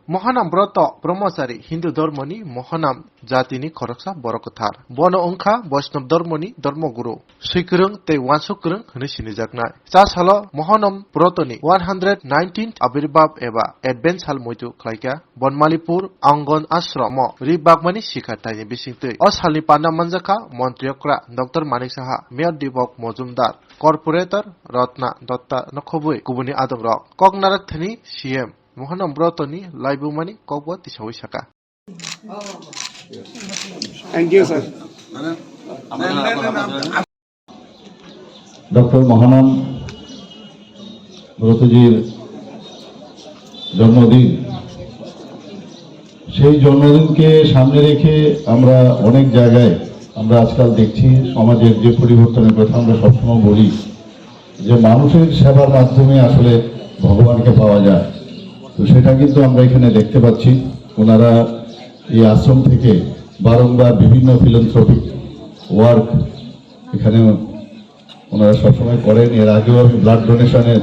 महानाम ब्रत ब्रह्मचारी हिंदू धर्मनि महानाम जातिनि खरकसा बरकथार बन अंखा वैष्णव धर्मनि धर्मगुरु सुइकरं ते वानसुकरं होनो सिनायजानाय जासाल महानाम ब्रतनि 119 आविर्भाव एबा एडभेन्स साल मयतु खायका बनमालीपुर आंगन आश्रम रिबागमानि सिखातायनि बिसिंतै असालनि पाना मानजाखा मन्त्रियक्रा doctor Manik Saha mayor Dipak Majumder corporator Ratna Datta नखबुइ गुबुननि आदं रक कगनारक थनि सीएम महानाम ब्रतनि लाइबुमानि कबो तिसावै साका thank you sir doctor Mahanama ব্রতজির জন্মদিন সেই জন্মদিনকে সামনে রেখে আমরা অনেক জায়গায় আমরা আজকাল দেখছি সমাজের যে পরিবর্তনের কথা আমরা সবসময় বলি যে মানুষের সেবার মাধ্যমে আসলে ভগবানকে পাওয়া যায় তো সেটা কিন্তু আমরা এখানে দেখতে পাচ্ছি ওনারা এই আশ্রম থেকে বারংবার বিভিন্ন ফিলান্থ্রপিক ওয়ার্ক এখানে ওনারা সবসময় করেন এর আগেও আমি ব্লাড ডোনেশনের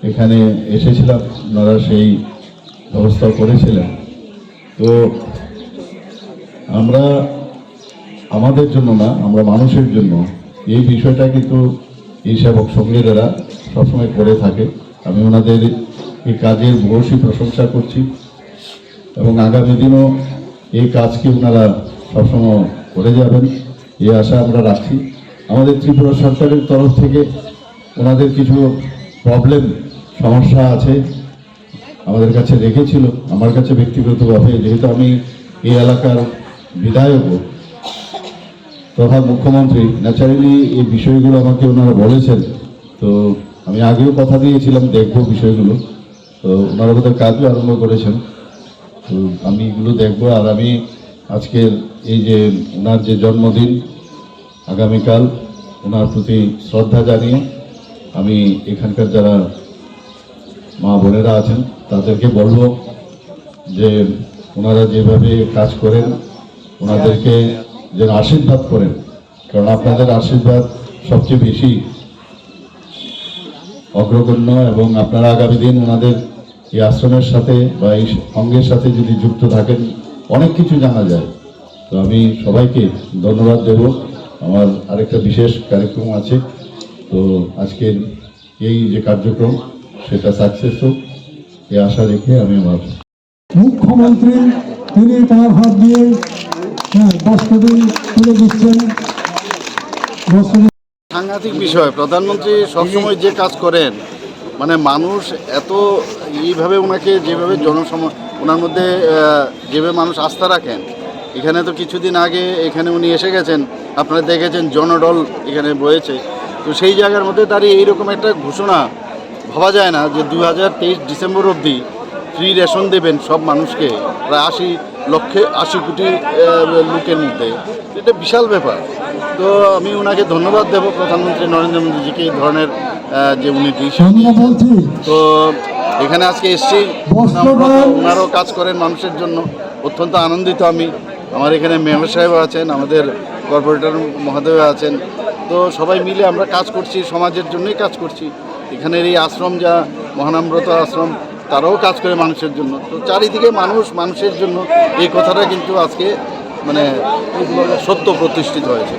এখানে এসেছিলাম ওনারা সেই ব্যবস্থা করেছিলেন তো আমরা আমাদের জন্য না আমরা মানুষের জন্য এই বিষয়টা কিন্তু এই সেবক সঙ্গীরা সবসময় করে থাকে আমি ওনাদের এই কাজের ভূয়সী প্রশংসা করছি এবং আগামী দিনও এই কাজকে ওনারা সবসময় করে যাবেন এই আশা আমরা রাখছি আমাদের ত্রিপুরা সরকারের তরফ থেকে ওনাদের কিছু প্রবলেম সমস্যা আছে আমাদের কাছে রেখেছিল আমার কাছে ব্যক্তিগতভাবে যেহেতু আমি এই এলাকার বিধায়কও তথা মুখ্যমন্ত্রী ন্যাচারালি এই বিষয়গুলো আমাকে ওনারা বলেছেন তো আমি আগেও কথা দিয়েছিলাম দেখবো বিষয়গুলো তো ওনারা ওদের কাজও আরম্ভ করেছেন তো আমি এগুলো দেখবো আর আমি আজকের এই যে ওনার যে জন্মদিন আগামীকাল ওনার প্রতি শ্রদ্ধা জানিয়ে আমি এখানকার যারা মা বোনেরা আছেন তাদেরকে বলবো যে ওনারা যেভাবে কাজ করেন ওনাদেরকে যেন আশীর্বাদ করেন কারণ আপনাদের আশীর্বাদ সবচেয়ে বেশি অগ্রগণ্য এবং আপনারা আগামী দিন ওনাদের এই আশ্রমের সাথে বা এই সঙ্গের সাথে যদি যুক্ত থাকেন অনেক কিছু জানা যায় তো আমি সবাইকে ধন্যবাদ দেব আমার আরেকটা বিশেষ কার্যক্রম আছে তো আজকের এই যে কার্যক্রম সেটা সাকসেস হোক এই আশা রেখে আমি আমার মুখ্যমন্ত্রী তিনি তার হাত দিয়ে বস্ত্রদিন তুলে দিচ্ছেন সাংঘাতিক বিষয় প্রধানমন্ত্রী সবসময় যে কাজ করেন মানে মানুষ এত এইভাবে ওনাকে যেভাবে ওনার মধ্যে যেভাবে মানুষ আস্থা রাখেন এখানে তো কিছুদিন আগে এখানে উনি এসে গেছেন আপনারা দেখেছেন জনডল এখানে বয়েছে তো সেই জায়গার মধ্যে দাঁড়িয়ে এইরকম একটা ঘোষণা ভাবা যায় না যে 2023 ডিসেম্বর অবধি ফ্রি রেশন দেবেন সব মানুষকে প্রায় 80 কোটি লোকের মধ্যে এটা বিশাল ব্যাপার তো আমি ওনাকে ধন্যবাদ দেব প্রধানমন্ত্রী নরেন্দ্র মোদীজিকে এই ধরনের যে উনি ডিসিশন তো এখানে আজকে এসছি ওনারাও কাজ করেন মানুষের জন্য অত্যন্ত আনন্দিত আমি আমার এখানে মেয়র সাহেব আছেন আমাদের কর্পোরেটর মহোদয় আছেন তো সবাই মিলে আমরা কাজ করছি সমাজের জন্যই কাজ করছি এখানের এই আশ্রম যা মহানামব্রত আশ্রম তারাও কাজ করে মানুষের জন্য তো চারিদিকে মানুষের জন্য এই কথাটা কিন্তু আজকে মানে সত্য প্রতিষ্ঠিত হয়েছে।